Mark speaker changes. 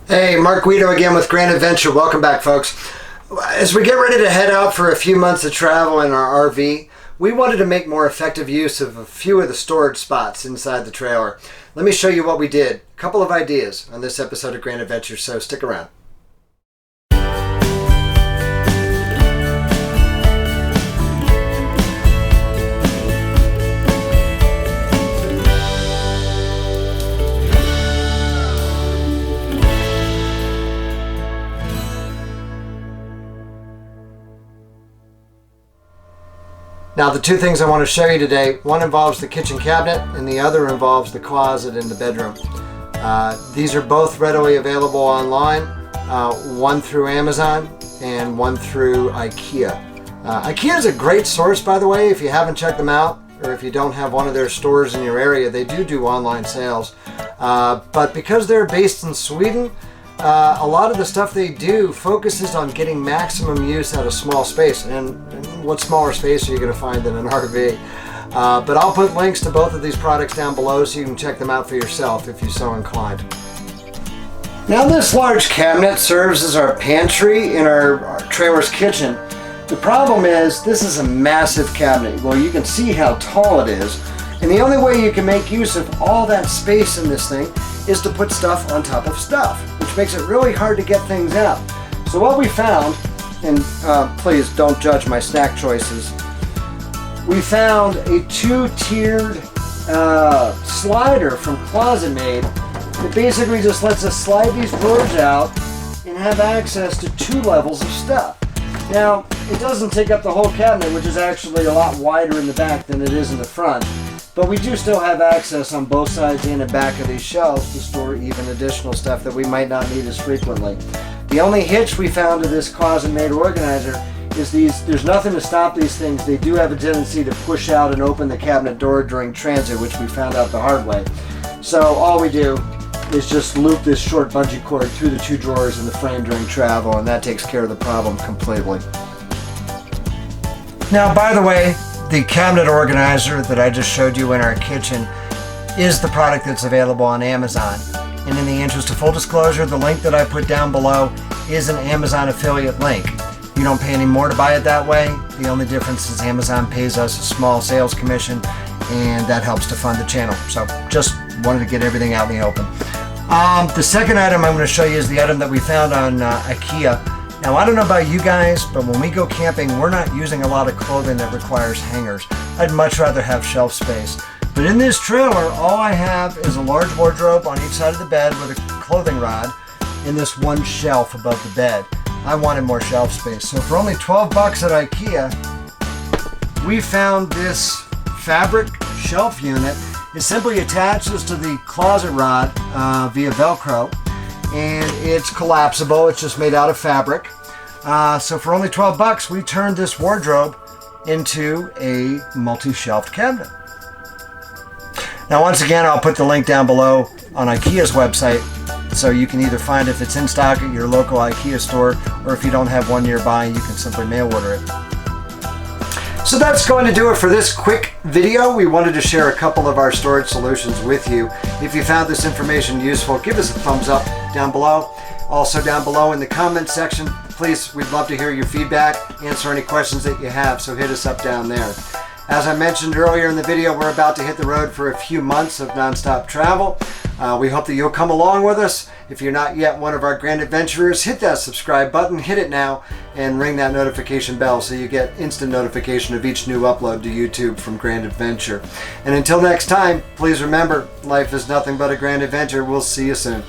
Speaker 1: Hey, Mark Guido again with Grand Adventure. Welcome back, folks. As we get ready to head out for a few months of travel in our RV, we wanted to make more effective use of a few of the storage spots inside the trailer. Let me show you what we did. A couple of ideas on this episode of Grand Adventure, so stick around. Now, the two things I want to show you today, one involves the kitchen cabinet and the other involves the closet in the bedroom. These are both readily available online, one through Amazon and one through IKEA. IKEA is a great source, by the way. If you haven't checked them out, or if you don't have one of their stores in your area, they do online sales. But because they're based in Sweden, a lot of the stuff they do focuses on getting maximum use out of small space. And what smaller space are you going to find in an RV? But I'll put links to both of these products down below so you can check them out for yourself if you're so inclined. Now, this large cabinet serves as our pantry in our trailer's kitchen. The problem is this is a massive cabinet. Well, you can see how tall it is. And the only way you can make use of all that space in this thing is to put stuff on top of stuff, which makes it really hard to get things out. So what we found, and please don't judge my snack choices, we found a two-tiered slider from Closet Made that basically just lets us slide these drawers out and have access to two levels of stuff. Now, it doesn't take up the whole cabinet, which is actually a lot wider in the back than it is in the front. But we do still have access on both sides and the back of these shelves to store even additional stuff that we might not need as frequently. The only hitch we found to this Closet Made organizer is there's nothing to stop these things. They do have a tendency to push out and open the cabinet door during transit, which we found out the hard way. So all we do is just loop this short bungee cord through the two drawers in the frame during travel, and that takes care of the problem completely. Now, by the way, the cabinet organizer that I just showed you in our kitchen is the product that's available on Amazon. And in the interest of full disclosure, the link that I put down below is an Amazon affiliate link. You don't pay any more to buy it that way. The only difference is Amazon pays us a small sales commission, and that helps to fund the channel. So just wanted to get everything out in the open. The second item I'm going to show you is the item that we found on IKEA. Now, I don't know about you guys, but when we go camping, we're not using a lot of clothing that requires hangers. I'd much rather have shelf space. But in this trailer, all I have is a large wardrobe on each side of the bed with a clothing rod and this one shelf above the bed. I wanted more shelf space. So for only 12 bucks at IKEA, we found this fabric shelf unit. It simply attaches to the closet rod via Velcro. And it's collapsible. It's just made out of fabric. So for only 12 bucks, we turned this wardrobe into a multi-shelved cabinet. Now, once again, I'll put the link down below on IKEA's website, so you can either find if it's in stock at your local IKEA store, or if you don't have one nearby, you can simply mail order it. So that's going to do it for this quick video. We wanted to share a couple of our storage solutions with you. If you found this information useful, give us a thumbs up down below. Also down below in the comment section, please, we'd love to hear your feedback, answer any questions that you have, so hit us up down there. As I mentioned earlier in the video, we're about to hit the road for a few months of nonstop travel. We hope that you'll come along with us. If you're not yet one of our Grand Adventurers, hit that subscribe button, hit it now, and ring that notification bell so you get instant notification of each new upload to YouTube from Grand Adventure. And until next time, please remember, life is nothing but a grand adventure. We'll see you soon.